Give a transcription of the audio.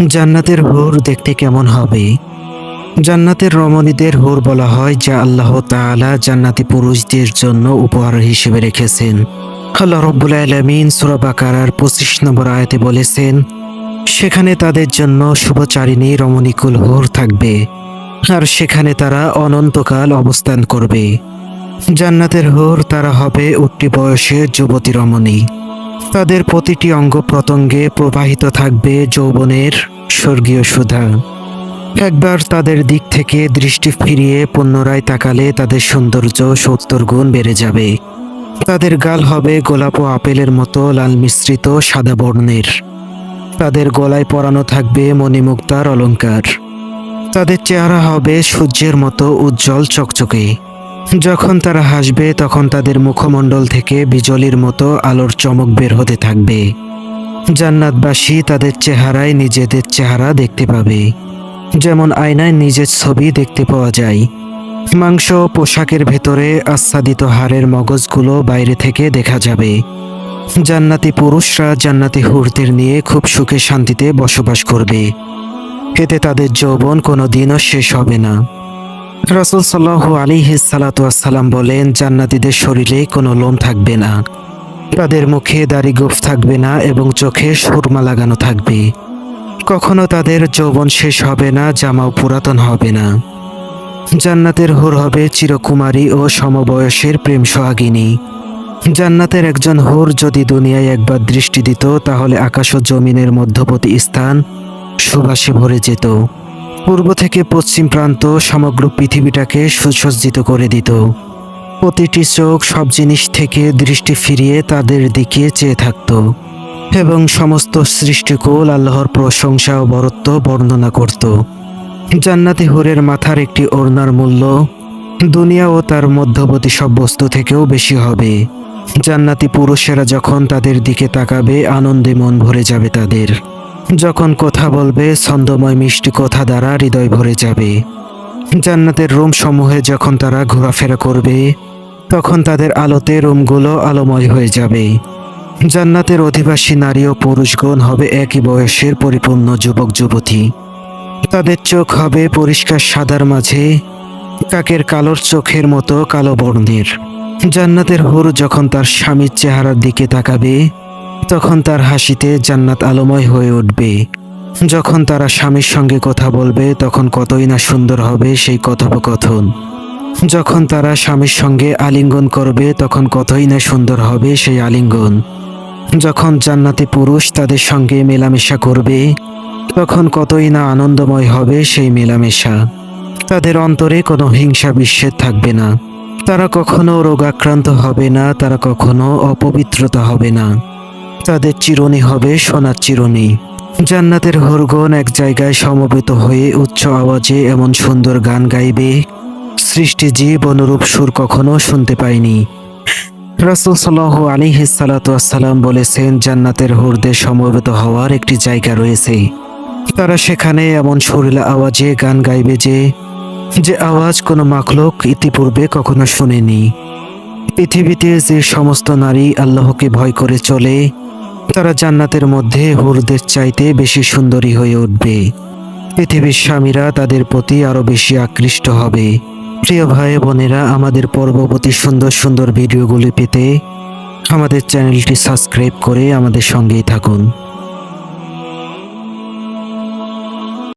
জান্নাতের হুর দেখতে কেমন হবে? জান্নাতের রমণীদের হুর বলা হয়, যা আল্লাহ তাআলা জান্নাতি পুরুষদের জন্য উপহার হিসেবে রেখেছেন। আল্লাহ রাব্বুল আলামিন সূরা বাকারার 25 নম্বর আয়াতে বলেছেন, সেখানে তাদের জন্য শুভচারিণী রমণীকুল হুর থাকবে, আর সেখানে তারা অনন্তকাল অবস্থান করবে। জান্নাতের হুর তারা হবে উঠতি বয়সের যুবতী রমণী। তাদের প্রতিটি অঙ্গ প্রত্যঙ্গে প্রবাহিত থাকবে যৌবনের স্বর্গীয় সুধা। একবার তাদের দিক থেকে দৃষ্টি ফিরিয়ে পুনরায় তাকালে তাদের সৌন্দর্য 70 গুণ বেড়ে যাবে। তাদের গাল হবে গোলাপ ও আপেলের মতো লাল মিশ্রিত সাদা বর্ণের। তাদের গলায় পরানো থাকবে মণিমুক্তার অলংকার। তাদের চেহারা হবে সূর্যের মতো উজ্জ্বল চকচকে। যখন তারা হাসবে তখন তাদের মুখমণ্ডল থেকে বিজলির মতো আলোর চমক বের হতে থাকবে। জান্নাতবাসী তাদের চেহারায় নিজেদের চেহারা দেখতে পাবে, যেমন আয়নায় নিজের ছবি দেখতে পাওয়া যায়। মাংস ও পোশাকের ভেতরে আচ্ছাদিত হাড়ের মগজগুলো বাইরে থেকে দেখা যাবে। জান্নাতি পুরুষরা জান্নাতি হুরদের নিয়ে খুব সুখে শান্তিতে বসবাস করবে। এতে তাদের যৌবন কোনোদিনও শেষ হবে না। রাসূল সাল্লাল্লাহু আলাইহি সাল্লাম বলেন, জান্নাতীদের শরীরে কোনো লোম থাকবে না, তাদের মুখে দাড়ি গোঁফ থাকবে না এবং চোখে সুরমা লাগানো থাকবে। কখনো তাদের যৌবন শেষ হবে না, জামাও পুরাতন হবে না। জান্নাতের হুর হবে চিরকুমারী ও সমবয়সের প্রেম সোহাগিনী। জান্নাতের একজন হুর যদি দুনিয়ায় একবার দৃষ্টি দিত, তাহলে আকাশ ও জমিনের মধ্যবর্তী স্থান সুবাসে ভরে যেত। পূর্ব থেকে পশ্চিম প্রান্ত সমগ্র পৃথিবীটাকে সুসজ্জিত করে দিত। প্রতিটি চোখ সব জিনিস থেকে দৃষ্টি ফিরিয়ে তাদের দিকে চেয়ে থাকত এবং সমস্ত সৃষ্টিকুল আল্লাহর প্রশংসা ও বরত্ব বর্ণনা করত। জান্নাতি হুরের মাথার একটি ওড়নার মূল্য দুনিয়া ও তার মধ্যবর্তী সব বস্তু থেকেও বেশি হবে। জান্নাতি পুরুষেরা যখন তাদের দিকে তাকাবে, আনন্দে মন ভরে যাবে তাদের। যখন কথা বলবে, ছন্দময় মিষ্টি কথা দ্বারা হৃদয় ভরে যাবে। জান্নাতের রুম সমূহে যখন তারা ঘোরাফেরা করবে, তখন তাদের আলোতে রুমগুলো আলোময় হয়ে যাবে। জান্নাতের অধিবাসী নারী ও পুরুষগণ হবে একই বয়সের পরিপূর্ণ যুবক যুবতী। তাদের চোখ হবে পরিষ্কার সাদার মাঝে কাকের কালোর চোখের মতো কালো বর্ণের। জান্নাতের হুর যখন তার স্বামীর চেহারার দিকে তাকাবে, তখন তার হাসিতে জান্নাত আলোময় হয়ে উঠবে। যখন তারা স্বামীর সঙ্গে কথা বলবে, তখন কতই না সুন্দর হবে সেই কথোপকথন। যখন তারা স্বামীর সঙ্গে আলিঙ্গন করবে, তখন কতই না সুন্দর হবে সেই আলিঙ্গন। যখন জান্নাতি পুরুষ তাদের সঙ্গে মেলামেশা করবে, তখন কতই না আনন্দময় হবে সেই মেলামেশা। তাদের অন্তরে কোনো হিংসা বিদ্বেষ থাকবে না। তারা কখনো রোগাক্রান্ত হবে না, তারা কখনো অপবিত্রতা হবে না। তাদের চিরুনি হবে সোনার চিরুনি। জান্নাতের হুরগণ এক জায়গায় সমবেত হয়ে উচ্চ আওয়াজে এমন সুন্দর গান গাইবে, সৃষ্টিজীব অনুরূপ সুর কখনো শুনতে পায়নি। রাসূল সাল্লাল্লাহু আলাইহি সাল্লাম বলেছেন, জান্নাতের হুরদের সমবেত হওয়ার একটি জায়গা রয়েছে। তারা সেখানে এমন সুরেলা আওয়াজে গান গাইবে যে আওয়াজ কোনো মাখলুক ইতিপূর্বে কখনো শুনেনি। পৃথিবীতে যে সমস্ত নারী আল্লাহকে ভয় করে চলে, তারা জান্নাতের মধ্যে হুরদের চাইতে বেশি সুন্দরী হয়ে উঠবে। পৃথিবীর স্বামীরা তাদের প্রতি আরো বেশি আকৃষ্ট হবে। প্রিয় ভাই বোনেরা, আমাদের পরবর্তী সুন্দর সুন্দর ভিডিওগুলি পেতে আমাদের চ্যানেলটি সাবস্ক্রাইব করে আমাদের সঙ্গেই থাকুন।